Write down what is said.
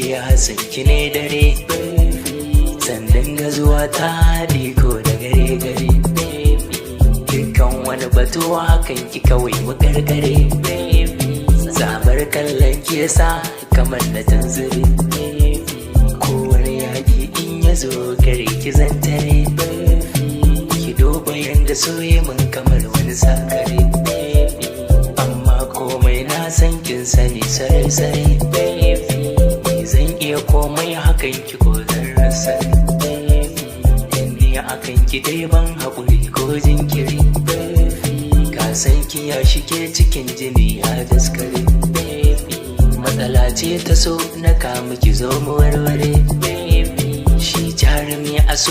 zuciya san ki ne dare, sannan ga zuwa ta ko da gare dukkan wani batu hakan ki kawai mu gargare, zabar kallon ki yasa kamar na tanzire, kowar yaki in ya zo gare ki zantare, ki duba yanda soye mun kamar wani sakare, amma komai na san kin sani sarai zan iya komai hakan ki ko zan rasa, ni akan ki dai ban haƙuri ko jinkiri, ka san ki ya shige cikin jini ya daskare, matsala ce ta so na kama ki zo mu warware, shi jarumi a so